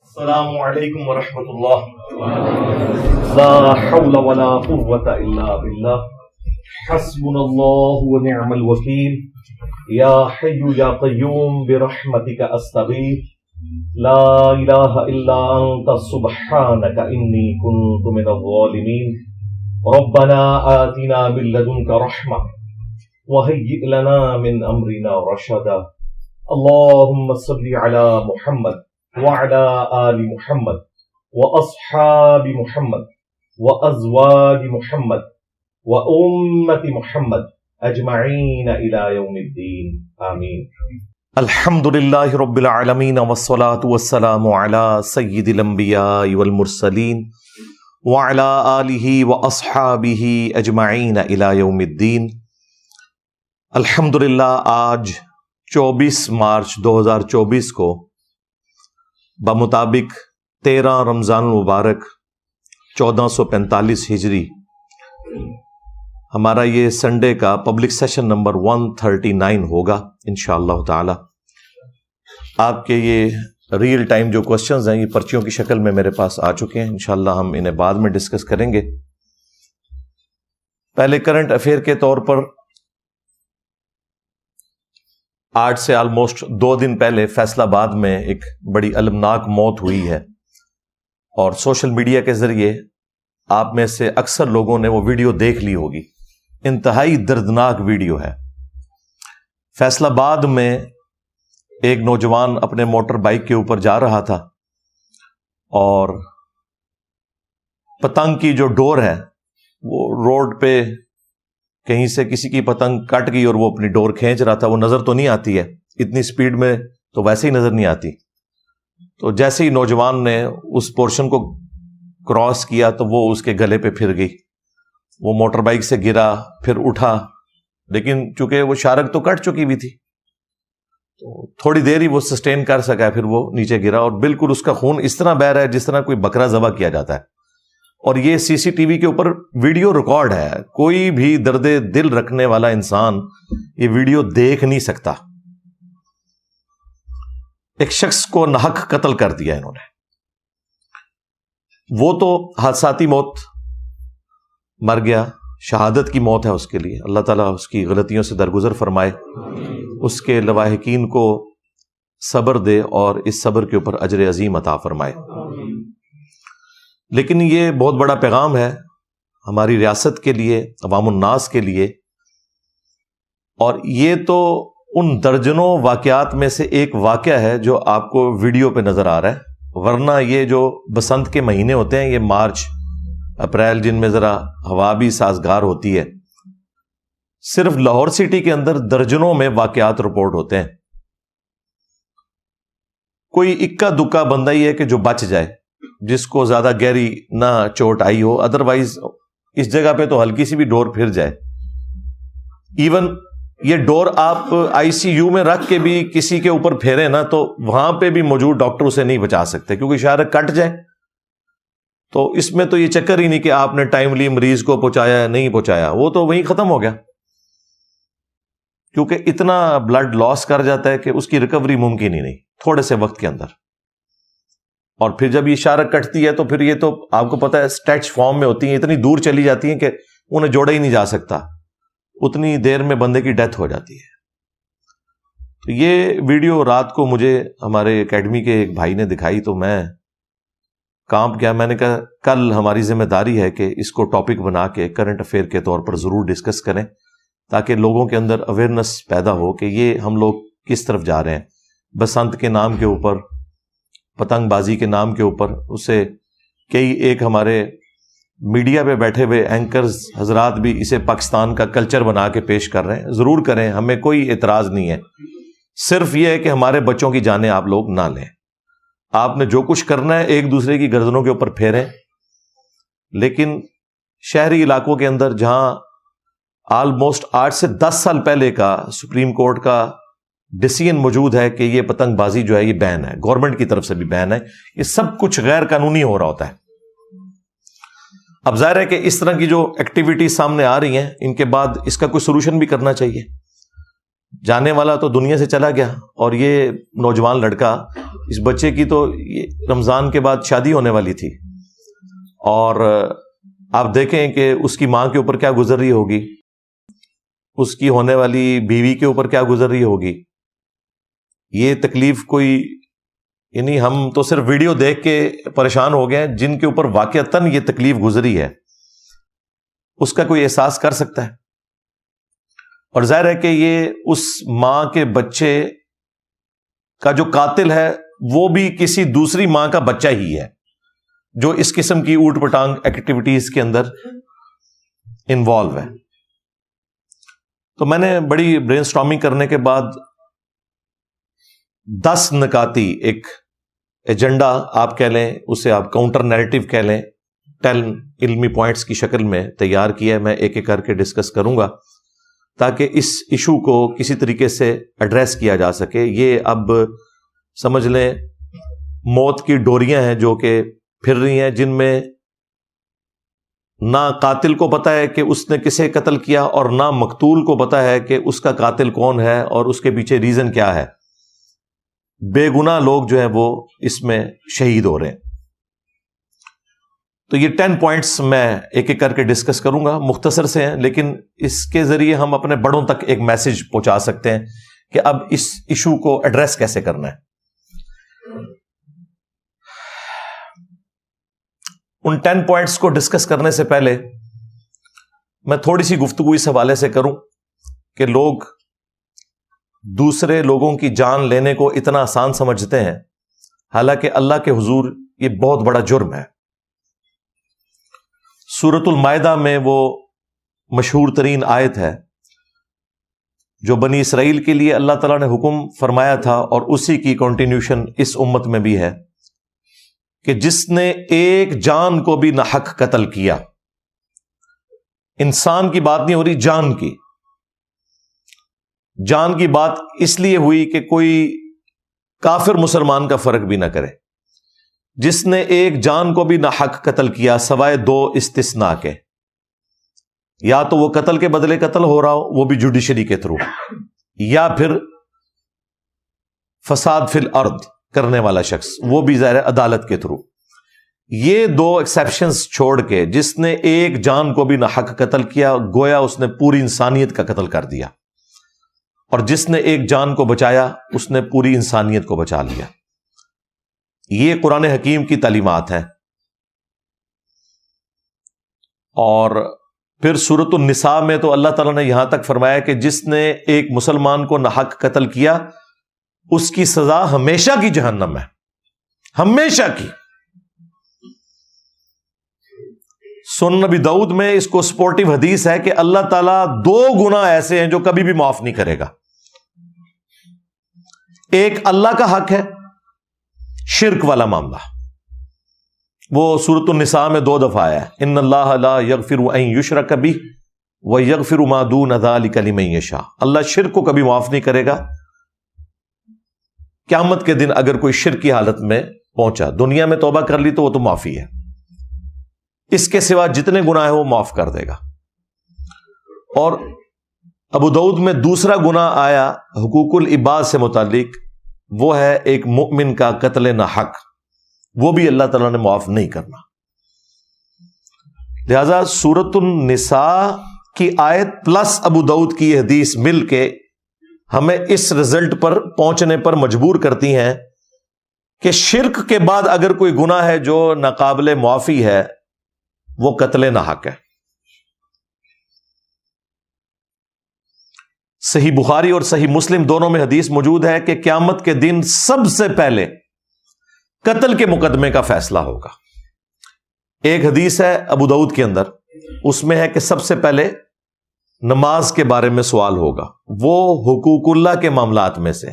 السلام علیکم ورحمۃ اللہ. لا حول ولا قوة الا باللہ. حسبنا اللہ ونعم الوکیل. یا حی یا قیوم برحمتک استغیث. لا الہ الا انت سبحانک انی کنت من الظالمین. ربنا آتنا من لدنک رحمہ وہیئ لنا من امرنا رشدا. اللهم صل على محمد وعلى آل محمد وأصحاب محمد وأزواج محمد وأمة محمد أجمعين إلى يوم الدين آمين. الحمد لله رب العالمين والصلاة والسلام على سيد الأنبياء والمرسلين وعلى آله وأصحابه أجمعين إلى يوم الدين. الحمدللہ آج 24 مارچ 2024 کو بمطابق 13 رمضان المبارک 1445 ہجری ہمارا یہ سنڈے کا پبلک سیشن نمبر 139 ہوگا انشاءاللہ تعالی. آپ کے یہ ریئل ٹائم جو کوسچنز ہیں یہ پرچیوں کی شکل میں میرے پاس آ چکے ہیں. انشاءاللہ ہم انہیں بعد میں ڈسکس کریں گے. پہلے کرنٹ افیئر کے طور پر آج سے آلموسٹ 2 دن پہلے فیصل آباد میں ایک بڑی المناک موت ہوئی ہے، اور سوشل میڈیا کے ذریعے آپ میں سے اکثر لوگوں نے وہ ویڈیو دیکھ لی ہوگی. انتہائی دردناک ویڈیو ہے. فیصل آباد میں ایک نوجوان اپنے موٹر بائک کے اوپر جا رہا تھا، اور پتنگ کی جو ڈور ہے وہ روڈ پہ کہیں سے کسی کی پتنگ کٹ گئی اور وہ اپنی ڈور کھینچ رہا تھا. وہ نظر تو نہیں آتی ہے اتنی سپیڈ میں، تو ویسے ہی نظر نہیں آتی. تو جیسے ہی نوجوان نے اس پورشن کو کراس کیا تو وہ اس کے گلے پہ پھر گئی. وہ موٹر بائک سے گرا، پھر اٹھا، لیکن چونکہ وہ شارک تو کٹ چکی ہوئی تھی تو تھوڑی دیر ہی وہ سسٹین کر سکا. پھر وہ نیچے گرا اور بالکل اس کا خون اس طرح بہہ رہا ہے جس طرح کوئی بکرا ذبح کیا جاتا ہے. اور یہ سی سی ٹی وی کے اوپر ویڈیو ریکارڈ ہے. کوئی بھی درد دل رکھنے والا انسان یہ ویڈیو دیکھ نہیں سکتا. ایک شخص کو ناحق قتل کر دیا انہوں نے. وہ تو حادثاتی موت مر گیا، شہادت کی موت ہے اس کے لیے. اللہ تعالیٰ اس کی غلطیوں سے درگزر فرمائے، اس کے لواحقین کو صبر دے اور اس صبر کے اوپر اجر عظیم عطا فرمائے. لیکن یہ بہت بڑا پیغام ہے ہماری ریاست کے لیے، عوام الناس کے لیے. اور یہ تو ان درجنوں واقعات میں سے ایک واقعہ ہے جو آپ کو ویڈیو پہ نظر آ رہا ہے. ورنہ یہ جو بسنت کے مہینے ہوتے ہیں، یہ مارچ اپریل، جن میں ذرا ہوا بھی سازگار ہوتی ہے، صرف لاہور سٹی کے اندر درجنوں میں واقعات رپورٹ ہوتے ہیں. کوئی اکا دکا بندہ ہی ہے کہ جو بچ جائے، جس کو زیادہ گہری نہ چوٹ آئی ہو. ادروائز اس جگہ پہ تو ہلکی سی بھی ڈور پھر جائے. ایون یہ ڈور آپ آئی سی یو میں رکھ کے بھی کسی کے اوپر پھیرے نا تو وہاں پہ بھی موجود ڈاکٹر اسے نہیں بچا سکتے، کیونکہ شارک کٹ جائے. تو اس میں تو یہ چکر ہی نہیں کہ آپ نے ٹائملی مریض کو پہنچایا نہیں پہنچایا، وہ تو وہیں ختم ہو گیا. کیونکہ اتنا بلڈ لاس کر جاتا ہے کہ اس کی ریکوری ممکن ہی نہیں تھوڑے سے وقت کے اندر. اور پھر جب یہ شارک کٹتی ہے تو پھر یہ تو آپ کو پتہ ہے اسٹیچ فارم میں ہوتی ہیں، اتنی دور چلی جاتی ہیں کہ انہیں جوڑا ہی نہیں جا سکتا. اتنی دیر میں بندے کی ڈیتھ ہو جاتی ہے. تو یہ ویڈیو رات کو مجھے ہمارے اکیڈمی کے ایک بھائی نے دکھائی تو میں کانپ گیا. میں نے کہا کل ہماری ذمہ داری ہے کہ اس کو ٹاپک بنا کے کرنٹ افیئر کے طور پر ضرور ڈسکس کریں، تاکہ لوگوں کے اندر اویئرنیس پیدا ہو کہ یہ ہم لوگ کس طرف جا رہے ہیں. بسنت کے نام کے اوپر، پتنگ بازی کے نام کے اوپر، اسے کئی ایک ہمارے میڈیا پہ بیٹھے ہوئے اینکرز حضرات بھی اسے پاکستان کا کلچر بنا کے پیش کر رہے ہیں. ضرور کریں، ہمیں کوئی اعتراض نہیں ہے. صرف یہ ہے کہ ہمارے بچوں کی جانیں آپ لوگ نہ لیں. آپ نے جو کچھ کرنا ہے ایک دوسرے کی گردنوں کے اوپر پھیریں، لیکن شہری علاقوں کے اندر جہاں آلموسٹ 8 سے 10 سال پہلے کا سپریم کورٹ کا ڈیسیژن موجود ہے کہ یہ پتنگ بازی جو ہے یہ بین ہے، گورنمنٹ کی طرف سے بھی بین ہے. یہ سب کچھ غیر قانونی ہو رہا ہوتا ہے. اب ظاہر ہے کہ اس طرح کی جو ایکٹیویٹی سامنے آ رہی ہیں، ان کے بعد اس کا کوئی سولوشن بھی کرنا چاہیے. جانے والا تو دنیا سے چلا گیا، اور یہ نوجوان لڑکا اس بچے کی تو رمضان کے بعد شادی ہونے والی تھی، اور آپ دیکھیں کہ اس کی ماں کے اوپر کیا گزر رہی ہوگی، اس کی ہونے والی بیوی کے اوپر کیا گزر رہی ہوگی. یہ تکلیف کوئی، یعنی ہم تو صرف ویڈیو دیکھ کے پریشان ہو گئے ہیں، جن کے اوپر واقعتاً یہ تکلیف گزری ہے اس کا کوئی احساس کر سکتا ہے. اور ظاہر ہے کہ یہ اس ماں کے بچے کا جو قاتل ہے وہ بھی کسی دوسری ماں کا بچہ ہی ہے جو اس قسم کی اوٹ پٹانگ ایکٹیویٹیز کے اندر انوالو ہے. تو میں نے بڑی برین سٹارمنگ کرنے کے بعد 10 نکاتی ایک ایجنڈا آپ کہہ لیں، اسے آپ کاؤنٹر نیریٹو کہہ لیں، 10 علمی پوائنٹس کی شکل میں تیار کیا ہے. میں ایک ایک کر کے ڈسکس کروں گا تاکہ اس ایشو کو کسی طریقے سے ایڈریس کیا جا سکے. یہ اب سمجھ لیں موت کی ڈوریاں ہیں جو کہ پھر رہی ہیں، جن میں نہ قاتل کو پتا ہے کہ اس نے کسے قتل کیا اور نہ مقتول کو پتا ہے کہ اس کا قاتل کون ہے اور اس کے پیچھے ریزن کیا ہے. بے گناہ لوگ جو ہیں وہ اس میں شہید ہو رہے ہیں. تو یہ 10 پوائنٹس میں ایک ایک کر کے ڈسکس کروں گا، مختصر سے ہیں لیکن اس کے ذریعے ہم اپنے بڑوں تک ایک میسج پہنچا سکتے ہیں کہ اب اس ایشو کو ایڈریس کیسے کرنا ہے. ان 10 پوائنٹس کو ڈسکس کرنے سے پہلے میں تھوڑی سی گفتگو اس حوالے سے کروں کہ لوگ دوسرے لوگوں کی جان لینے کو اتنا آسان سمجھتے ہیں، حالانکہ اللہ کے حضور یہ بہت بڑا جرم ہے. سورۃ المائدہ میں وہ مشہور ترین آیت ہے جو بنی اسرائیل کے لیے اللہ تعالیٰ نے حکم فرمایا تھا، اور اسی کی کنٹینیوشن اس امت میں بھی ہے کہ جس نے ایک جان کو بھی ناحق قتل کیا. انسان کی بات نہیں ہو رہی، جان کی. جان کی بات اس لیے ہوئی کہ کوئی کافر مسلمان کا فرق بھی نہ کرے. جس نے ایک جان کو بھی ناحق قتل کیا سوائے 2 استثناء کے، یا تو وہ قتل کے بدلے قتل ہو رہا ہو وہ بھی جوڈیشری کے تھرو، یا پھر فساد فی الارض کرنے والا شخص وہ بھی ظاہر عدالت کے تھرو. یہ 2 ایکسیپشنز چھوڑ کے جس نے ایک جان کو بھی ناحق قتل کیا گویا اس نے پوری انسانیت کا قتل کر دیا، اور جس نے ایک جان کو بچایا اس نے پوری انسانیت کو بچا لیا. یہ قرآن حکیم کی تعلیمات ہیں. اور پھر سورۃ النساء میں تو اللہ تعالیٰ نے یہاں تک فرمایا کہ جس نے ایک مسلمان کو ناحق قتل کیا اس کی سزا ہمیشہ کی جہنم ہے، ہمیشہ کی. سنن نبی داؤد میں اس کو سپورٹیو حدیث ہے کہ اللہ تعالیٰ 2 گناہ ایسے ہیں جو کبھی بھی معاف نہیں کرے گا. ایک اللہ کا حق ہے، شرک والا معاملہ، وہ سورۃ النساء میں 2 دفعہ آیا ہے، ان اللہ لا یغفر ان یشرک بہ ویغفر ما دون ذلک لمن یشاء. اللہ شرک کو کبھی معاف نہیں کرے گا. قیامت کے دن اگر کوئی شرک کی حالت میں پہنچا، دنیا میں توبہ کر لی تو وہ تو معافی ہے، اس کے سوا جتنے گناہ ہیں وہ معاف کر دے گا. اور ابو داؤد میں دوسرا گناہ آیا حقوق العباد سے متعلق، وہ ہے ایک مؤمن کا قتل ناحق، وہ بھی اللہ تعالیٰ نے معاف نہیں کرنا. لہذا سورۃ النساء کی آیت پلس ابو داؤد کی حدیث مل کے ہمیں اس رزلٹ پر پہنچنے پر مجبور کرتی ہیں کہ شرک کے بعد اگر کوئی گناہ ہے جو ناقابل معافی ہے وہ قتل ناحق ہے. صحیح بخاری اور صحیح مسلم دونوں میں حدیث موجود ہے کہ قیامت کے دن سب سے پہلے قتل کے مقدمے کا فیصلہ ہوگا. ایک حدیث ہے ابو داؤد کے اندر، اس میں ہے کہ سب سے پہلے نماز کے بارے میں سوال ہوگا. وہ حقوق اللہ کے معاملات میں سے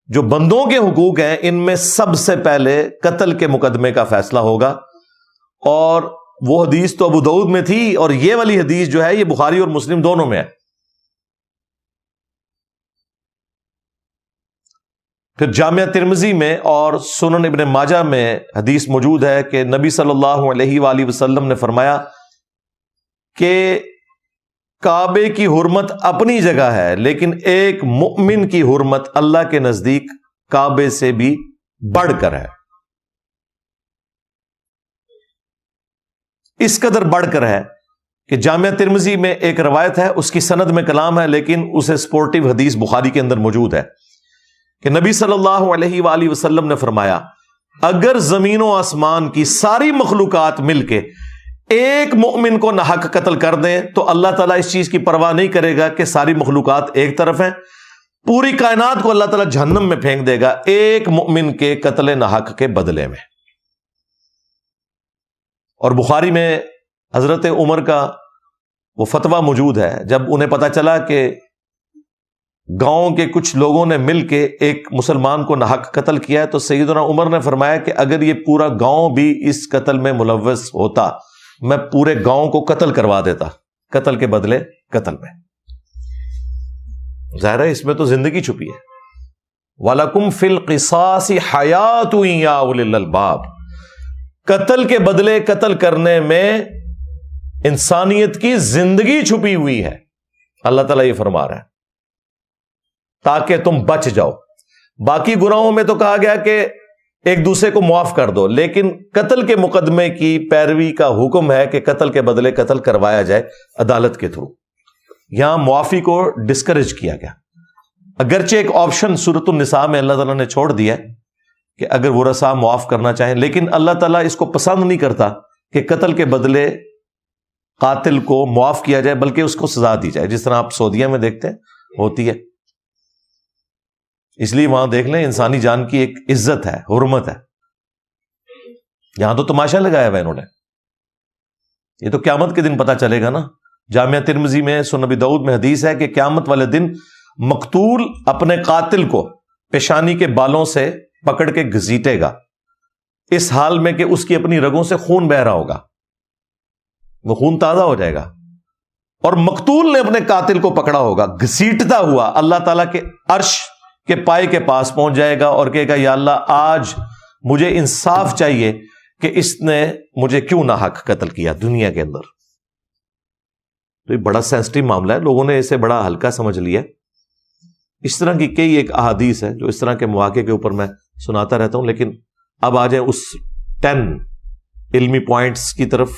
جو بندوں کے حقوق ہیں، ان میں سب سے پہلے قتل کے مقدمے کا فیصلہ ہوگا. اور وہ حدیث تو ابو داؤد میں تھی، اور یہ والی حدیث جو ہے یہ بخاری اور مسلم دونوں میں ہے. پھر جامعہ ترمذی میں اور سنن ابن ماجہ میں حدیث موجود ہے کہ نبی صلی اللہ علیہ وآلہ وسلم نے فرمایا کہ کعبے کی حرمت اپنی جگہ ہے، لیکن ایک مؤمن کی حرمت اللہ کے نزدیک کعبے سے بھی بڑھ کر ہے، اس قدر بڑھ کر ہے کہ جامعہ ترمذی میں ایک روایت ہے، اس کی سند میں کلام ہے، لیکن اسے سپورٹیو حدیث بخاری کے اندر موجود ہے کہ نبی صلی اللہ علیہ وآلہ وسلم نے فرمایا اگر زمین و آسمان کی ساری مخلوقات مل کے ایک مومن کو ناحق قتل کر دیں تو اللہ تعالیٰ اس چیز کی پرواہ نہیں کرے گا کہ ساری مخلوقات ایک طرف ہیں، پوری کائنات کو اللہ تعالیٰ جہنم میں پھینک دے گا ایک مومن کے قتل ناحق کے بدلے میں۔ اور بخاری میں حضرت عمر کا وہ فتویٰ موجود ہے، جب انہیں پتا چلا کہ گاؤں کے کچھ لوگوں نے مل کے ایک مسلمان کو ناحق قتل کیا ہے تو سیدنا عمر نے فرمایا کہ اگر یہ پورا گاؤں بھی اس قتل میں ملوث ہوتا میں پورے گاؤں کو قتل کروا دیتا، قتل کے بدلے قتل میں۔ ظاہر ہے اس میں تو زندگی چھپی ہے۔ وَلَكُمْ فِي الْقِصَاصِ حَيَاةٌ يَا أُولِي الْأَلْبَابِ، قتل کے بدلے قتل کرنے میں انسانیت کی زندگی چھپی ہوئی ہے، اللہ تعالیٰ یہ فرما رہا ہے تاکہ تم بچ جاؤ۔ باقی گناہوں میں تو کہا گیا کہ ایک دوسرے کو معاف کر دو، لیکن قتل کے مقدمے کی پیروی کا حکم ہے کہ قتل کے بدلے قتل کروایا جائے عدالت کے تھرو۔ یہاں معافی کو ڈسکریج کیا گیا، اگرچہ ایک آپشن سورۃ النساء میں اللہ تعالیٰ نے چھوڑ دیا ہے کہ اگر ورثاء معاف کرنا چاہیں، لیکن اللہ تعالیٰ اس کو پسند نہیں کرتا کہ قتل کے بدلے قاتل کو معاف کیا جائے، بلکہ اس کو سزا دی جائے، جس طرح آپ سعودیہ میں دیکھتے ہیں ہوتی ہے۔ اس لیے وہاں دیکھ لیں انسانی جان کی ایک عزت ہے، حرمت ہے، یہاں تو تماشا لگایا ہوا انہوں نے۔ یہ تو قیامت کے دن پتہ چلے گا نا۔ جامعہ ترمذی میں سنن ابی داؤد میں حدیث ہے کہ قیامت والے دن مقتول اپنے قاتل کو پیشانی کے بالوں سے پکڑ کے گھسیٹے گا، اس حال میں کہ اس کی اپنی رگوں سے خون بہ رہا ہوگا، وہ خون تازہ ہو جائے گا، اور مقتول نے اپنے قاتل کو پکڑا ہوگا، گھسیٹتا ہوا اللہ تعالیٰ کے عرش کے پائے کے پاس پہنچ جائے گا اور کہے گا یا اللہ آج مجھے انصاف چاہیے کہ اس نے مجھے کیوں ناحق قتل کیا دنیا کے اندر۔ تو یہ بڑا سینسٹیو معاملہ ہے، لوگوں نے اسے بڑا ہلکا سمجھ لیا۔ اس طرح کی کئی ایک احادیث ہے جو اس طرح کے مواقع کے اوپر میں سناتا رہتا ہوں، لیکن اب آ جائیں اس 10 علمی پوائنٹس کی طرف،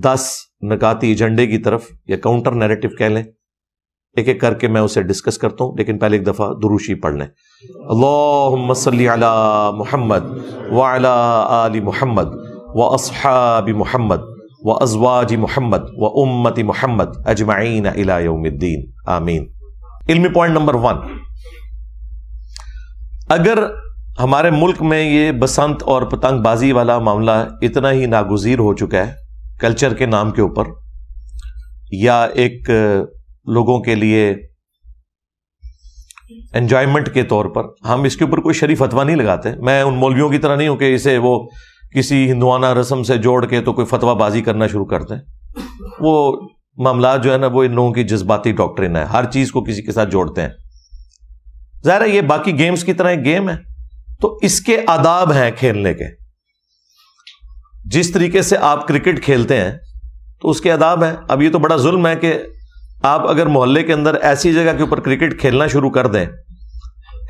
10 نکاتی ایجنڈے کی طرف، یا کاؤنٹر نیریٹو کہہ لیں، ایک ایک کر کے میں اسے ڈسکس کرتا ہوں، لیکن پہلے ایک دفعہ درود شریف پڑھ لیں۔ اللہم صلی علی محمد وعلی آل محمد واصحاب محمد وازواج محمد وامت محمد اجمعین الی یوم الدین، آمین۔ علمی پوائنٹ نمبر 1، اگر ہمارے ملک میں یہ بسنت اور پتنگ بازی والا معاملہ اتنا ہی ناگزیر ہو چکا ہے کلچر کے نام کے اوپر، یا ایک لوگوں کے لیے انجوائمنٹ کے طور پر، ہم اس کے اوپر کوئی شرعی فتویٰ نہیں لگاتے۔ میں ان مولویوں کی طرح نہیں ہوں کہ اسے وہ کسی ہندوانہ رسم سے جوڑ کے تو کوئی فتویٰ بازی کرنا شروع کرتے ہیں۔ وہ معاملات جو ہے نا وہ ان لوگوں کی جذباتی ڈاکٹرن ہے، ہر چیز کو کسی کے ساتھ جوڑتے ہیں۔ ظاہر ہے یہ باقی گیمز کی طرح ایک گیم ہے، تو اس کے آداب ہیں کھیلنے کے۔ جس طریقے سے آپ کرکٹ کھیلتے ہیں تو اس کے آداب ہیں۔ اب یہ تو بڑا ظلم ہے کہ آپ اگر محلے کے اندر ایسی جگہ کے اوپر کرکٹ کھیلنا شروع کر دیں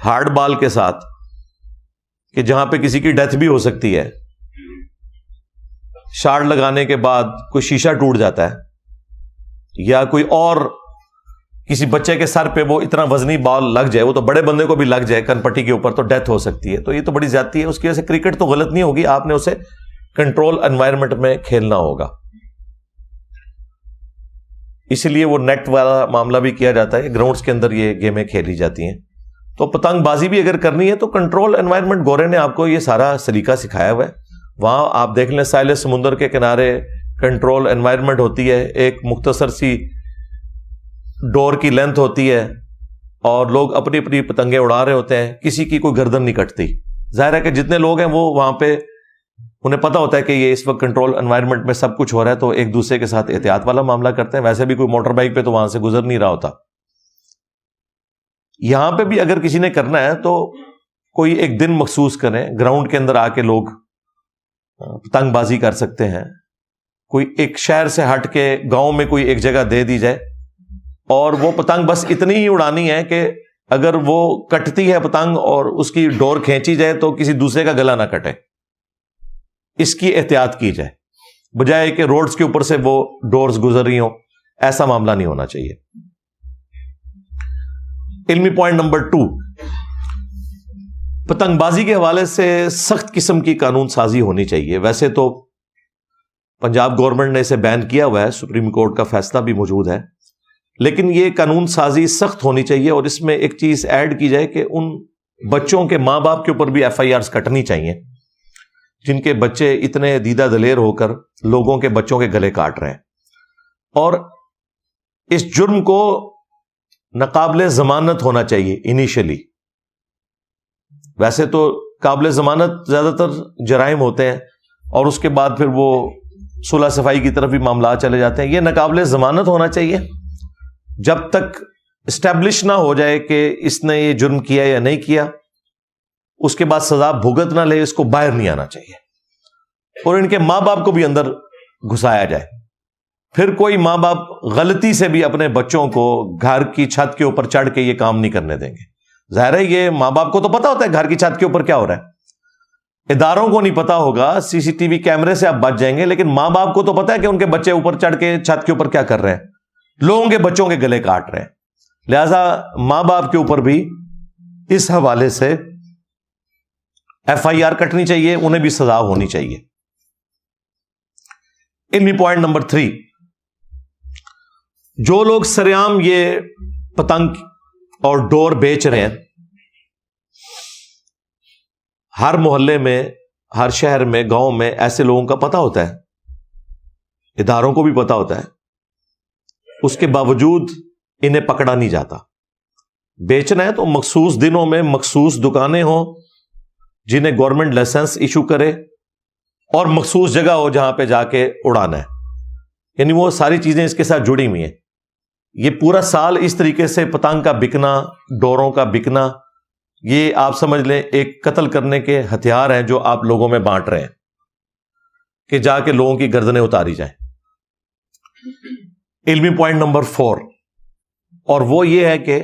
ہارڈ بال کے ساتھ کہ جہاں پہ کسی کی ڈیتھ بھی ہو سکتی ہے، شاٹ لگانے کے بعد کوئی شیشہ ٹوٹ جاتا ہے، یا کوئی اور کسی بچے کے سر پہ وہ اتنا وزنی بال لگ جائے، وہ تو بڑے بندے کو بھی لگ جائے کن پٹی کے اوپر، تو ڈیتھ ہو سکتی ہے۔ تو یہ تو بڑی زیادتی ہے، اس کی وجہ سے کرکٹ تو غلط نہیں ہوگی، آپ نے اسے کنٹرول انوائرمنٹ میں کھیلنا ہوگا۔ اسی لیے وہ نیٹ والا معاملہ بھی کیا جاتا ہے، گراؤنڈز کے اندر یہ گیمیں کھیلی جاتی ہیں۔ تو پتنگ بازی بھی اگر کرنی ہے تو کنٹرول انوائرمنٹ، گورے نے آپ کو یہ سارا سلیقہ سکھایا ہوا ہے۔ وہاں آپ دیکھ لیں ساحل سمندر کے کنارے کنٹرول انوائرمنٹ ہوتی ہے، ایک مختصر سی ڈور کی لینتھ ہوتی ہے، اور لوگ اپنی اپنی پتنگیں اڑا رہے ہوتے ہیں، کسی کی کوئی گردن نہیں کٹتی۔ ظاہر ہے کہ جتنے لوگ ہیں وہ وہاں پہ انہیں پتا ہوتا ہے کہ یہ اس وقت کنٹرول انوائرمنٹ میں سب کچھ ہو رہا ہے، تو ایک دوسرے کے ساتھ احتیاط والا معاملہ کرتے ہیں۔ ویسے بھی کوئی موٹر بائک پہ تو وہاں سے گزر نہیں رہا ہوتا۔ یہاں پہ بھی اگر کسی نے کرنا ہے تو کوئی ایک دن مخصوص کریں، گراؤنڈ کے اندر آ کے لوگ پتنگ بازی کر سکتے ہیں۔ کوئی ایک شہر سے ہٹ کے گاؤں میں کوئی ایک جگہ دے دی جائے، اور وہ پتنگ بس اتنی ہی اڑانی ہے کہ اگر وہ کٹتی ہے پتنگ اور اس کی ڈور کھینچی جائے تو کسی دوسرے کا گلا نہ کٹے، اس کی احتیاط کی جائے، بجائے کہ روڈز کے اوپر سے وہ ڈورز گزر رہی ہوں. ایسا معاملہ نہیں ہونا چاہیے. علمی پوائنٹ نمبر 2، پتنگ بازی کے حوالے سے سخت قسم کی قانون سازی ہونی چاہیے. ویسے تو پنجاب گورنمنٹ نے اسے بین کیا ہوا ہے، سپریم کورٹ کا فیصلہ بھی موجود ہے، لیکن یہ قانون سازی سخت ہونی چاہیے. اور اس میں ایک چیز ایڈ کی جائے کہ ان بچوں کے ماں باپ کے اوپر بھی FIRs کٹنی چاہیے جن کے بچے اتنے دیدہ دلیر ہو کر لوگوں کے بچوں کے گلے کاٹ رہے ہیں. اور اس جرم کو ناقابل ضمانت ہونا چاہیے انیشلی. ویسے تو قابل ضمانت زیادہ تر جرائم ہوتے ہیں اور اس کے بعد پھر وہ صلح صفائی کی طرف بھی معاملات چلے جاتے ہیں. یہ ناقابل ضمانت ہونا چاہیے جب تک اسٹیبلش نہ ہو جائے کہ اس نے یہ جرم کیا یا نہیں کیا. اس کے بعد سزا بھگت نہ لے، اس کو باہر نہیں آنا چاہیے اور ان کے ماں باپ کو بھی اندر گھسایا جائے. پھر کوئی ماں باپ غلطی سے بھی اپنے بچوں کو گھر کی چھت کے اوپر چڑھ کے یہ کام نہیں کرنے دیں گے. ظاہر ہے یہ ماں باپ کو تو پتا ہوتا ہے گھر کی چھت کے اوپر کیا ہو رہا ہے، اداروں کو نہیں پتا ہوگا، CCTV کیمرے سے آپ بچ جائیں گے، لیکن ماں باپ کو تو پتا ہے کہ ان کے بچے اوپر چڑھ کے چھت کے اوپر کیا کر رہے ہیں، لوگوں کے بچوں کے گلے کاٹ رہے ہیں. لہذا ماں باپ کے اوپر بھی اس حوالے سے FIR کٹنی چاہیے، انہیں بھی سزا ہونی چاہیے. علمی پوائنٹ نمبر 3، جو لوگ سریعام یہ پتنگ اور ڈور بیچ رہے ہیں، ہر محلے میں، ہر شہر میں، گاؤں میں ایسے لوگوں کا پتہ ہوتا ہے، اداروں کو بھی پتہ ہوتا ہے، اس کے باوجود انہیں پکڑا نہیں جاتا. بیچنا ہے تو مخصوص دنوں میں مخصوص دکانیں ہوں جنہیں گورنمنٹ لائسنس ایشو کرے اور مخصوص جگہ ہو جہاں پہ جا کے اڑانا ہے. یعنی وہ ساری چیزیں اس کے ساتھ جڑی ہوئی ہیں. یہ پورا سال اس طریقے سے پتنگ کا بکنا، ڈوروں کا بکنا، یہ آپ سمجھ لیں ایک قتل کرنے کے ہتھیار ہیں جو آپ لوگوں میں بانٹ رہے ہیں کہ جا کے لوگوں کی گردنیں اتاری جائیں. علمی پوائنٹ نمبر 4، اور وہ یہ ہے کہ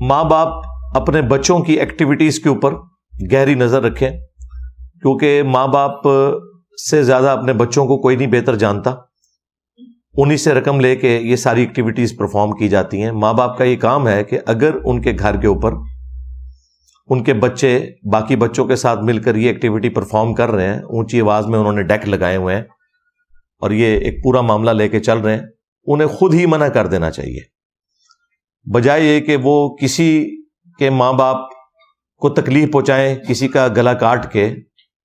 ماں باپ اپنے بچوں کی ایکٹیویٹیز کے اوپر گہری نظر رکھیں، کیونکہ ماں باپ سے زیادہ اپنے بچوں کو کوئی نہیں بہتر جانتا. انہی سے رقم لے کے یہ ساری ایکٹیویٹیز پرفارم کی جاتی ہیں. ماں باپ کا یہ کام ہے کہ اگر ان کے گھر کے اوپر ان کے بچے باقی بچوں کے ساتھ مل کر یہ ایکٹیویٹی پرفارم کر رہے ہیں، اونچی آواز میں انہوں نے ڈیک لگائے ہوئے ہیں اور یہ ایک پورا معاملہ لے کے چل رہے ہیں، انہیں خود ہی منع کر دینا چاہیے، بجائے یہ کہ وہ کسی کے ماں باپ کو تکلیف پہنچائیں کسی کا گلا کاٹ کے.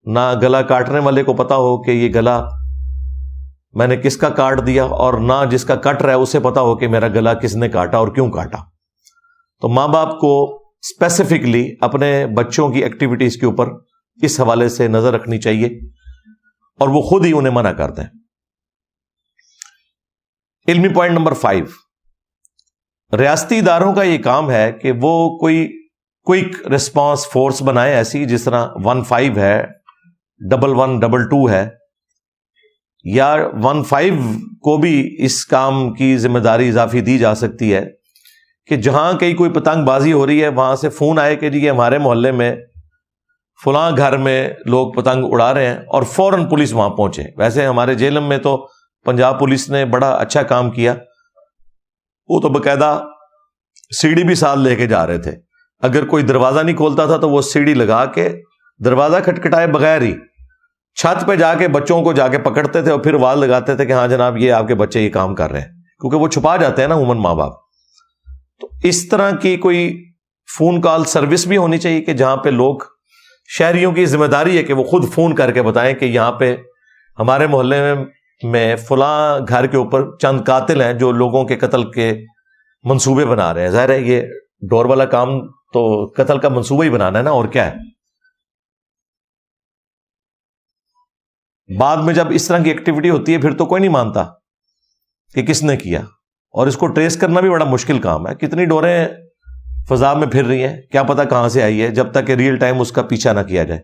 نہ گلا کاٹنے والے کو پتا ہو کہ یہ گلا میں نے کس کا کاٹ دیا، اور نہ جس کا کٹ رہا ہے اسے پتا ہو کہ میرا گلا کس نے کاٹا اور کیوں کاٹا. تو ماں باپ کو اسپیسیفکلی اپنے بچوں کی ایکٹیویٹیز کے اوپر اس حوالے سے نظر رکھنی چاہیے اور وہ خود ہی انہیں منع کر دیں. علمی پوائنٹ نمبر 5، ریاستی اداروں کا یہ کام ہے کہ وہ کوئی کوئک ریسپانس فورس بنائے، ایسی جس طرح 15 ہے، 1122 ہے، یا 15 کو بھی اس کام کی ذمہ داری اضافی دی جا سکتی ہے کہ جہاں کہیں کوئی پتنگ بازی ہو رہی ہے وہاں سے فون آئے کہ جی یہ ہمارے محلے میں فلاں گھر میں لوگ پتنگ اڑا رہے ہیں، اور فوراً پولیس وہاں پہنچے. ویسے ہمارے جیلم میں تو پنجاب پولیس نے بڑا اچھا کام کیا، وہ تو باقاعدہ سیڑھی بھی ساتھ لے کے جا رہے تھے. اگر کوئی دروازہ نہیں کھولتا تھا تو وہ سیڑھی لگا کے دروازہ کھٹکھٹائے بغیر ہی چھت پہ جا کے بچوں کو جا کے پکڑتے تھے اور پھر آواز لگاتے تھے کہ ہاں جناب یہ آپ کے بچے یہ کام کر رہے ہیں، کیونکہ وہ چھپا جاتے ہیں نا عموماً ماں باپ. تو اس طرح کی کوئی فون کال سروس بھی ہونی چاہیے کہ جہاں پہ لوگ، شہریوں کی ذمہ داری ہے کہ وہ خود فون کر کے بتائیں کہ یہاں پہ ہمارے محلے میں فلاں گھر کے اوپر چند قاتل ہیں جو لوگوں کے قتل کے منصوبے بنا رہے ہیں. ظاہر ہے یہ ڈور والا کام تو قتل کا منصوبہ ہی بنانا ہے نا، اور کیا ہے. بعد میں جب اس طرح کی ایکٹیویٹی ہوتی ہے پھر تو کوئی نہیں مانتا کہ کس نے کیا، اور اس کو ٹریس کرنا بھی بڑا مشکل کام ہے. کتنی ڈوریں فضا میں پھر رہی ہیں، کیا پتا کہاں سے آئی ہے، جب تک کہ ریئل ٹائم اس کا پیچھا نہ کیا جائے.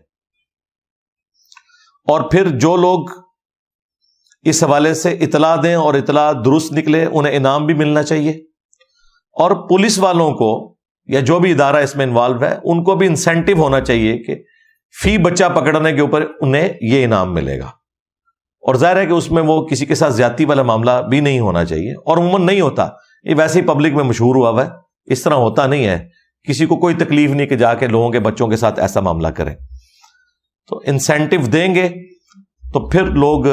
اور پھر جو لوگ اس حوالے سے اطلاع دیں اور اطلاع درست نکلے انہیں انعام بھی ملنا چاہیے. اور پولیس والوں کو یا جو بھی ادارہ اس میں انوالو ہے ان کو بھی انسینٹیو ہونا چاہیے کہ فی بچہ پکڑنے کے اوپر انہیں یہ انعام ملے گا. اور ظاہر ہے کہ اس میں وہ کسی کے ساتھ زیادتی والا معاملہ بھی نہیں ہونا چاہیے, اور عموماً نہیں ہوتا, یہ ویسے ہی پبلک میں مشہور ہوا ہے, اس طرح ہوتا نہیں ہے, کسی کو کوئی تکلیف نہیں کہ جا کے لوگوں کے بچوں کے ساتھ ایسا معاملہ کریں. تو انسینٹیو دیں گے تو پھر لوگ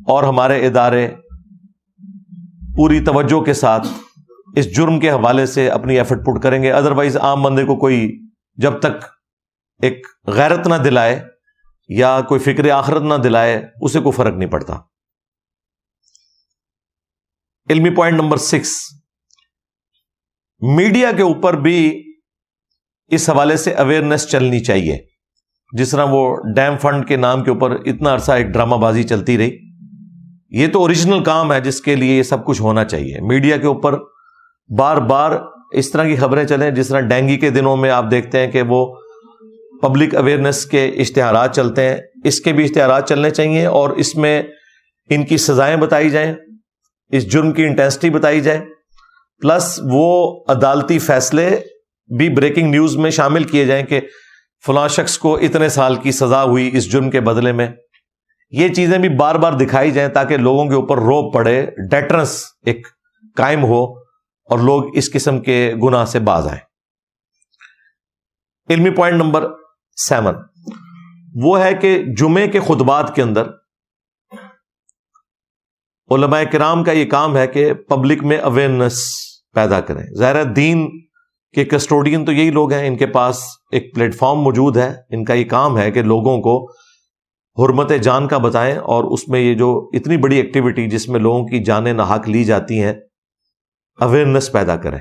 اور ہمارے ادارے پوری توجہ کے ساتھ اس جرم کے حوالے سے اپنی ایفرٹ پٹ کریں گے. ادروائز عام بندے کو کوئی جب تک ایک غیرت نہ دلائے یا کوئی فکر آخرت نہ دلائے اسے کوئی فرق نہیں پڑتا. علمی پوائنٹ نمبر 6, میڈیا کے اوپر بھی اس حوالے سے اویئرنیس چلنی چاہیے. جس طرح وہ ڈیم فنڈ کے نام کے اوپر اتنا عرصہ ایک ڈرامہ بازی چلتی رہی, یہ تو اوریجنل کام ہے جس کے لیے یہ سب کچھ ہونا چاہیے. میڈیا کے اوپر بار بار اس طرح کی خبریں چلیں, جس طرح ڈینگی کے دنوں میں آپ دیکھتے ہیں کہ وہ پبلک اویئرنیس کے اشتہارات چلتے ہیں, اس کے بھی اشتہارات چلنے چاہیے, اور اس میں ان کی سزائیں بتائی جائیں, اس جرم کی انٹینسٹی بتائی جائے, پلس وہ عدالتی فیصلے بھی بریکنگ نیوز میں شامل کیے جائیں کہ فلاں شخص کو اتنے سال کی سزا ہوئی اس جرم کے بدلے میں. یہ چیزیں بھی بار بار دکھائی جائیں تاکہ لوگوں کے اوپر روب پڑے, ڈیٹرنس ایک قائم ہو اور لوگ اس قسم کے گناہ سے باز آئیں. علمی پوائنٹ نمبر 7 وہ ہے کہ جمعے کے خطبات کے اندر علماء کرام کا یہ کام ہے کہ پبلک میں اویئرنیس پیدا کریں. ظاہر ہے دین کے کسٹوڈین تو یہی لوگ ہیں, ان کے پاس ایک پلیٹ فارم موجود ہے, ان کا یہ کام ہے کہ لوگوں کو حرمت جان کا بتائیں, اور اس میں یہ جو اتنی بڑی ایکٹیویٹی جس میں لوگوں کی جانیں ناحق لی جاتی ہیں, اویئرنیس پیدا کریں.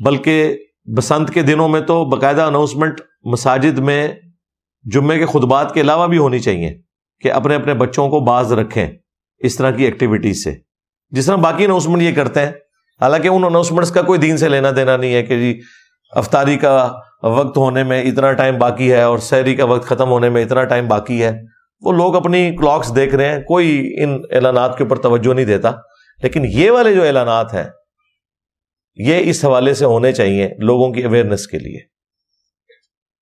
بلکہ بسنت کے دنوں میں تو باقاعدہ اناؤنسمنٹ مساجد میں جمعے کے خطبات کے علاوہ بھی ہونی چاہیے کہ اپنے اپنے بچوں کو باز رکھیں اس طرح کی ایکٹیویٹیز سے, جس طرح باقی اناؤنسمنٹ یہ کرتے ہیں. حالانکہ ان اناؤنسمنٹس کا کوئی دین سے لینا دینا نہیں ہے کہ جی افطاری کا وقت ہونے میں اتنا ٹائم باقی ہے اور سحری کا وقت ختم ہونے میں اتنا ٹائم باقی ہے. وہ لوگ اپنی کلاکس دیکھ رہے ہیں, کوئی ان اعلانات کے اوپر توجہ نہیں دیتا. لیکن یہ والے جو اعلانات ہیں یہ اس حوالے سے ہونے چاہیے لوگوں کی اویئرنیس کے لیے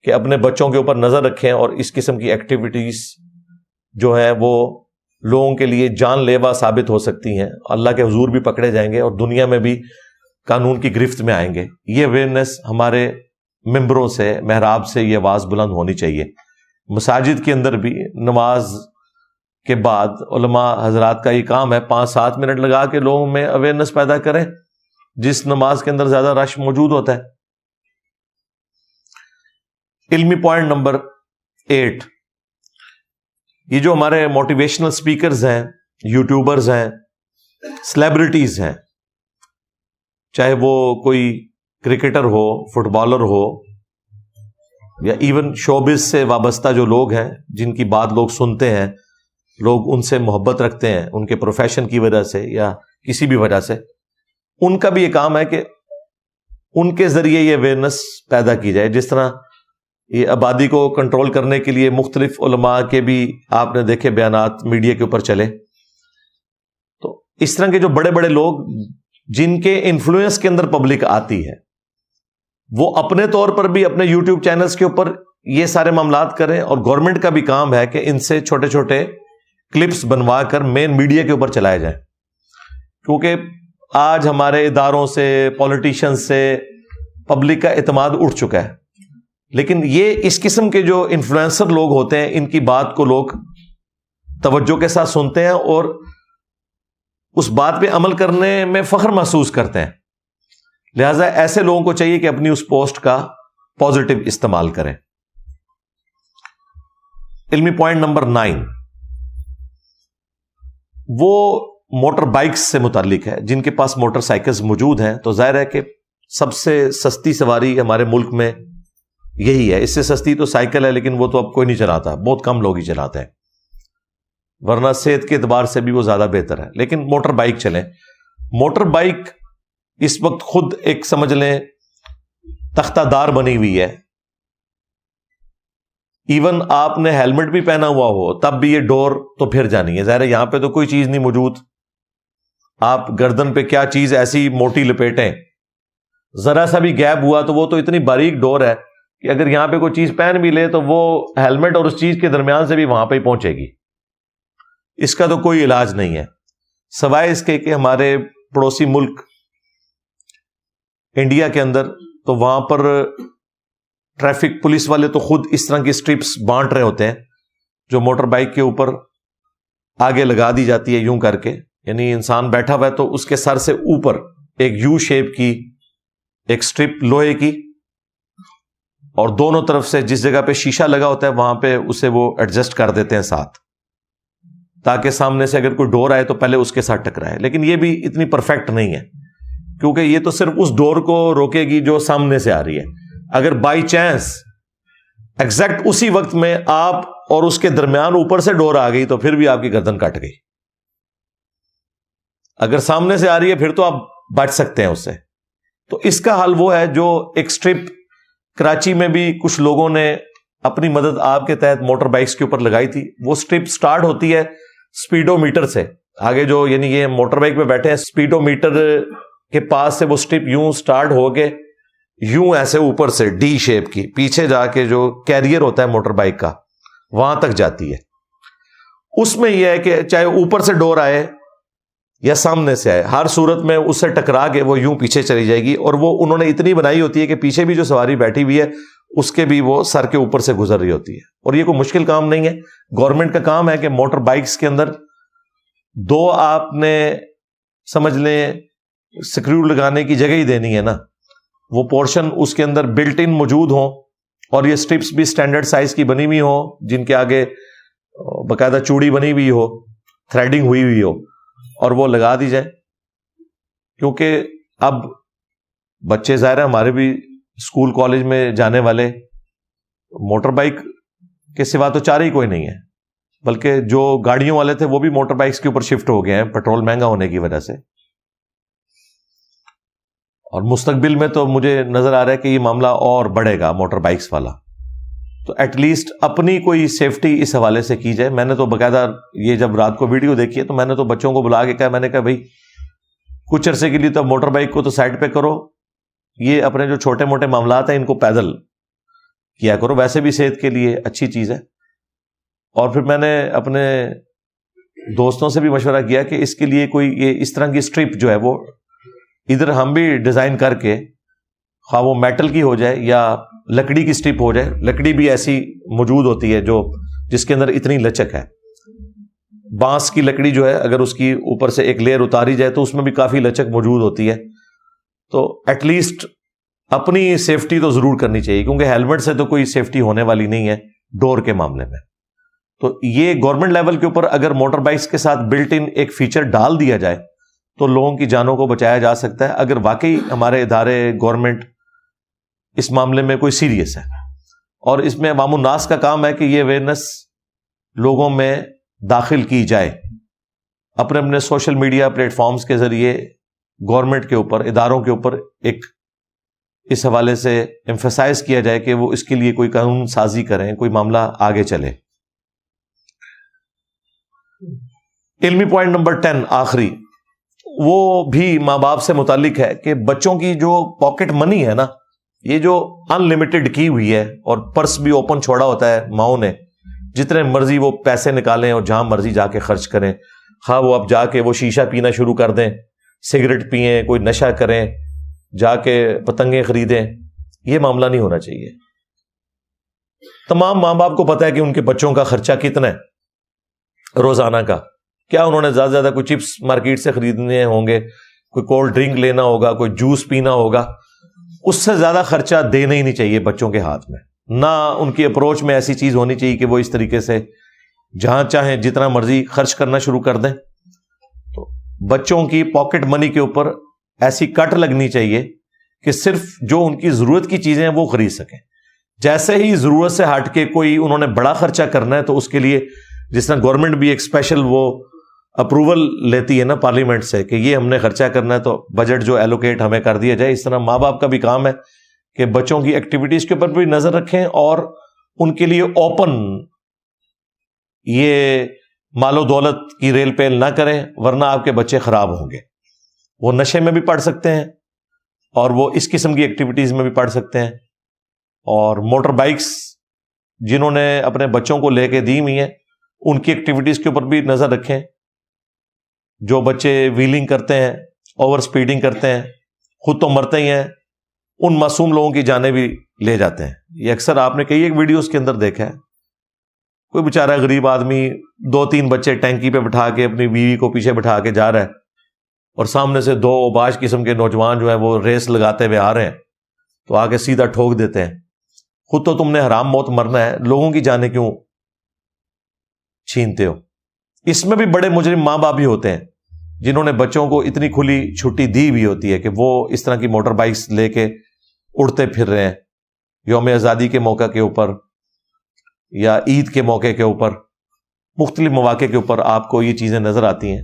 کہ اپنے بچوں کے اوپر نظر رکھیں, اور اس قسم کی ایکٹیویٹیز جو ہیں وہ لوگوں کے لیے جان لیوا ثابت ہو سکتی ہیں, اللہ کے حضور بھی پکڑے جائیں گے اور دنیا میں بھی قانون کی گرفت میں آئیں گے. یہ اویئرنیس ہمارے ممبروں سے, محراب سے یہ آواز بلند ہونی چاہیے. مساجد کے اندر بھی نماز کے بعد علماء حضرات کا یہ کام ہے 5-7 منٹ لگا کے لوگوں میں اویئرنیس پیدا کریں جس نماز کے اندر زیادہ رش موجود ہوتا ہے. علمی پوائنٹ نمبر 8, یہ جو ہمارے موٹیویشنل سپیکرز ہیں, یوٹیوبرز ہیں, سیلیبریٹیز ہیں, چاہے وہ کوئی کرکٹر ہو, فٹ بالر ہو, یا ایون شوبز سے وابستہ جو لوگ ہیں جن کی بات لوگ سنتے ہیں, لوگ ان سے محبت رکھتے ہیں ان کے پروفیشن کی وجہ سے یا کسی بھی وجہ سے, ان کا بھی یہ کام ہے کہ ان کے ذریعے یہ اویئرنیس پیدا کی جائے. جس طرح یہ آبادی کو کنٹرول کرنے کے لیے مختلف علماء کے بھی آپ نے دیکھے بیانات میڈیا کے اوپر چلے, تو اس طرح کے جو بڑے بڑے لوگ جن کے انفلوئنس کے اندر پبلک آتی ہے وہ اپنے طور پر بھی اپنے یوٹیوب چینلز کے اوپر یہ سارے معاملات کریں, اور گورنمنٹ کا بھی کام ہے کہ ان سے چھوٹے چھوٹے کلپس بنوا کر مین میڈیا کے اوپر چلائے جائیں. کیونکہ آج ہمارے اداروں سے, پولیٹیشین سے پبلک کا اعتماد اٹھ چکا ہے, لیکن یہ اس قسم کے جو انفلوئنسر لوگ ہوتے ہیں ان کی بات کو لوگ توجہ کے ساتھ سنتے ہیں اور اس بات پہ عمل کرنے میں فخر محسوس کرتے ہیں. لہذا ایسے لوگوں کو چاہیے کہ اپنی اس پوسٹ کا پازیٹو استعمال کریں. علمی پوائنٹ نمبر 9 وہ موٹر بائکس سے متعلق ہے. جن کے پاس موٹر سائیکلز موجود ہیں تو ظاہر ہے کہ سب سے سستی سواری ہمارے ملک میں یہی ہے. اس سے سستی تو سائیکل ہے, لیکن وہ تو اب کوئی نہیں چلاتا, بہت کم لوگ ہی چلاتے ہیں, ورنہ صحت کے اعتبار سے بھی وہ زیادہ بہتر ہے. لیکن موٹر بائک چلیں. موٹر بائک اس وقت خود ایک سمجھ لیں تختہ دار بنی ہوئی ہے. ایون آپ نے ہیلمٹ بھی پہنا ہوا ہو تب بھی یہ ڈور تو پھر جانی ہے. ظاہر ہے یہاں پہ تو کوئی چیز نہیں موجود, آپ گردن پہ کیا چیز ایسی موٹی لپیٹیں ذرا سا بھی گیپ ہوا تو وہ تو اتنی باریک ڈور ہے کہ اگر یہاں پہ کوئی چیز پہن بھی لے تو وہ ہیلمٹ اور اس چیز کے درمیان سے بھی وہاں پہ ہی پہنچے گی. اس کا تو کوئی علاج نہیں ہے سوائے اس کے کہ ہمارے پڑوسی ملک انڈیا کے اندر تو وہاں پر ٹریفک پولیس والے تو خود اس طرح کی اسٹرپس بانٹ رہے ہوتے ہیں جو موٹر بائک کے اوپر آگے لگا دی جاتی ہے یوں کر کے, یعنی انسان بیٹھا ہوا ہے تو اس کے سر سے اوپر ایک یو شیپ کی ایک اسٹرپ لوہے کی, اور دونوں طرف سے جس جگہ پہ شیشہ لگا ہوتا ہے وہاں پہ اسے وہ ایڈجسٹ کر دیتے ہیں ساتھ, تاکہ سامنے سے اگر کوئی ڈور آئے تو پہلے اس کے ساتھ ٹکرائے. لیکن یہ بھی اتنی پرفیکٹ نہیں ہے کیونکہ یہ تو صرف اس ڈور کو روکے گی جو سامنے سے آ رہی ہے. اگر بائی چانس ایگزیکٹ اسی وقت میں آپ اور اس کے درمیان اوپر سے ڈور آ گئی تو پھر بھی آپ کی گردن کٹ گئی. اگر سامنے سے آ رہی ہے پھر تو آپ بچ سکتے ہیں اس سے. تو اس کا حل وہ ہے جو ایک سٹرپ کراچی میں بھی کچھ لوگوں نے اپنی مدد آپ کے تحت موٹر بائکس کے اوپر لگائی تھی. وہ سٹرپ سٹارٹ ہوتی ہے سپیڈو میٹر سے, آگے جو یعنی یہ موٹر بائک پہ بیٹھے ہیں سپیڈو میٹر کے پاس سے وہ سٹرپ یوں سٹارٹ ہو کے یوں ایسے اوپر سے ڈی شیپ کی پیچھے جا کے جو کیریئر ہوتا ہے موٹر بائک کا وہاں تک جاتی ہے. اس میں یہ ہے کہ چاہے اوپر سے ڈور آئے یا سامنے سے آئے, ہر صورت میں اس سے ٹکرا کے وہ یوں پیچھے چلی جائے گی. اور وہ انہوں نے اتنی بنائی ہوتی ہے کہ پیچھے بھی جو سواری بیٹھی ہوئی ہے اس کے بھی وہ سر کے اوپر سے گزر رہی ہوتی ہے. اور یہ کوئی مشکل کام نہیں ہے, گورنمنٹ کا کام ہے کہ موٹر بائکس کے اندر دو آپ نے سمجھ لیں سکریو لگانے کی جگہ ہی دینی ہے نا, وہ پورشن اس کے اندر بلٹ ان موجود ہوں, اور یہ سٹرپس بھی سٹینڈرڈ سائز کی بنی ہوئی ہوں جن کے آگے باقاعدہ چوڑی بنی ہوئی ہو, تھریڈنگ ہوئی ہوئی ہو, اور وہ لگا دی جائے. کیونکہ اب بچے ظاہر ہے ہمارے بھی اسکول کالج میں جانے والے موٹر بائک کے سوا تو چارہ ہی کوئی نہیں ہے, بلکہ جو گاڑیوں والے تھے وہ بھی موٹر بائکس کے اوپر شفٹ ہو گئے ہیں پیٹرول مہنگا ہونے کی وجہ سے. اور مستقبل میں تو مجھے نظر آ رہا ہے کہ یہ معاملہ اور بڑھے گا موٹر بائکس والا. تو ایٹ لیسٹ اپنی کوئی سیفٹی اس حوالے سے کی جائے. میں نے تو باقاعدہ یہ جب رات کو ویڈیو دیکھی ہے تو میں نے تو بچوں کو بلا کے کہا, میں نے کہا بھائی کچھ عرصے کے لیے تو موٹر بائک کو تو سائڈ پہ کرو, یہ اپنے جو چھوٹے موٹے معاملات ہیں ان کو پیدل کیا کرو, ویسے بھی صحت کے لیے اچھی چیز ہے. اور پھر میں نے اپنے دوستوں سے بھی مشورہ کیا کہ اس کے لیے کوئی یہ اس طرح کی اسٹرپ جو ہے وہ ادھر ہم بھی ڈیزائن کر کے, خواہ وہ میٹل کی ہو جائے یا لکڑی کی اسٹرپ ہو جائے. لکڑی بھی ایسی موجود ہوتی ہے جو جس کے اندر اتنی لچک ہے. بانس کی لکڑی جو ہے اگر اس کی اوپر سے ایک لیئر اتاری جائے تو اس میں بھی کافی لچک موجود ہوتی ہے. تو ایٹ لیسٹ اپنی سیفٹی تو ضرور کرنی چاہیے, کیونکہ ہیلمٹ سے تو کوئی سیفٹی ہونے والی نہیں ہے ڈور کے معاملے میں. تو یہ گورنمنٹ لیول کے اوپر اگر موٹر بائکس کے ساتھ بلٹ ان ایک فیچر ڈال دیا جائے تو لوگوں کی جانوں کو بچایا جا سکتا ہے, اگر واقعی ہمارے ادارے گورنمنٹ اس معاملے میں کوئی سیریس ہے. اور اس میں عوام الناس کا کام ہے کہ یہ اویئرنیس لوگوں میں داخل کی جائے, اپنے اپنے سوشل میڈیا پلیٹ فارمز کے ذریعے گورنمنٹ کے اوپر, اداروں کے اوپر ایک اس حوالے سے ایمفیسائز کیا جائے کہ وہ اس کے لیے کوئی قانون سازی کریں, کوئی معاملہ آگے چلے. علمی پوائنٹ نمبر 10 آخری, وہ بھی ماں باپ سے متعلق ہے کہ بچوں کی جو پاکٹ منی ہے نا, یہ جو ان لمیٹڈ کی ہوئی ہے اور پرس بھی اوپن چھوڑا ہوتا ہے ماؤں نے, جتنے مرضی وہ پیسے نکالیں اور جہاں مرضی جا کے خرچ کریں, خواہ وہ اب جا کے وہ شیشہ پینا شروع کر دیں, سگریٹ پئیں, کوئی نشہ کریں, جا کے پتنگیں خریدیں. یہ معاملہ نہیں ہونا چاہیے. تمام ماں باپ کو پتا ہے کہ ان کے بچوں کا خرچہ کتنا ہے روزانہ کا, کیا انہوں نے زیادہ زیادہ کوئی چپس مارکیٹ سے خریدنے ہوں گے, کوئی کولڈ ڈرنک لینا ہوگا, کوئی جوس پینا ہوگا, اس سے زیادہ خرچہ دینا ہی نہیں چاہیے بچوں کے ہاتھ میں. نہ ان کی اپروچ میں ایسی چیز ہونی چاہیے کہ وہ اس طریقے سے جہاں چاہیں جتنا مرضی خرچ کرنا شروع کر دیں. تو بچوں کی پاکٹ منی کے اوپر ایسی کٹ لگنی چاہیے کہ صرف جو ان کی ضرورت کی چیزیں ہیں وہ خرید سکیں. جیسے ہی ضرورت سے ہٹ کے کوئی انہوں نے بڑا خرچہ کرنا ہے تو اس کے لیے جس طرح گورنمنٹ بھی ایک اسپیشل وہ اپروول لیتی ہے نا پارلیمنٹ سے کہ یہ ہم نے خرچہ کرنا ہے تو بجٹ جو ایلوکیٹ ہمیں کر دیا جائے, اس طرح ماں باپ کا بھی کام ہے کہ بچوں کی ایکٹیویٹیز کے اوپر بھی نظر رکھیں اور ان کے لیے اوپن یہ مال و دولت کی ریل پیل نہ کریں, ورنہ آپ کے بچے خراب ہوں گے. وہ نشے میں بھی پڑ سکتے ہیں اور وہ اس قسم کی ایکٹیویٹیز میں بھی پڑھ سکتے ہیں. اور موٹر بائکس جنہوں نے اپنے بچوں کو لے کے دی ہوئی ہیں ان کی ایکٹیویٹیز کے اوپر بھی نظر رکھیں. جو بچے ویلنگ کرتے ہیں، اوور سپیڈنگ کرتے ہیں، خود تو مرتے ہی ہیں، ان معصوم لوگوں کی جانیں بھی لے جاتے ہیں. یہ اکثر آپ نے کئی ایک ویڈیوز کے اندر دیکھا ہے. کوئی بیچارہ غریب آدمی 2-3 بچے ٹینکی پہ بٹھا کے اپنی بیوی کو پیچھے بٹھا کے جا رہا ہے اور سامنے سے 2 اوباش قسم کے نوجوان جو ہیں وہ ریس لگاتے ہوئے آ رہے ہیں تو آگے سیدھا ٹھوک دیتے ہیں. خود تو تم نے حرام موت مرنا ہے، لوگوں کی جانیں کیوں چھینتے ہو؟ اس میں بھی بڑے مجرم ماں باپ بھی ہوتے ہیں جنہوں نے بچوں کو اتنی کھلی چھٹی دی ہوئی ہوتی ہے کہ وہ اس طرح کی موٹر بائکس لے کے اڑتے پھر رہے ہیں. یوم آزادی کے موقع کے اوپر یا عید کے موقع کے اوپر، مختلف مواقع کے اوپر آپ کو یہ چیزیں نظر آتی ہیں.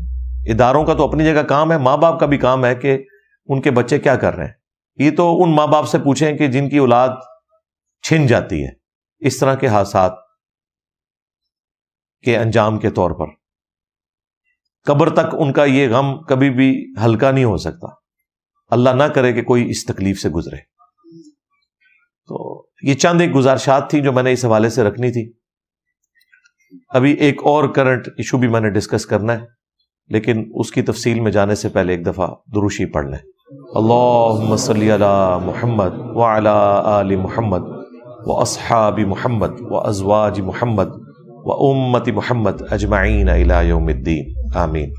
اداروں کا تو اپنی جگہ کام ہے، ماں باپ کا بھی کام ہے کہ ان کے بچے کیا کر رہے ہیں. یہ تو ان ماں باپ سے پوچھیں کہ جن کی اولاد چھن جاتی ہے اس طرح کے حادثات کے انجام کے طور پر. قبر تک ان کا یہ غم کبھی بھی ہلکا نہیں ہو سکتا. اللہ نہ کرے کہ کوئی اس تکلیف سے گزرے. تو یہ چند ایک گزارشات تھی جو میں نے اس حوالے سے رکھنی تھی. ابھی ایک اور کرنٹ ایشو بھی میں نے ڈسکس کرنا ہے، لیکن اس کی تفصیل میں جانے سے پہلے ایک دفعہ دروشی پڑھ لیں. اللہم صلی علی محمد وعلی آل محمد واصحاب محمد وازواج محمد وامت محمد اجمعین الی یوم الدین. آمین.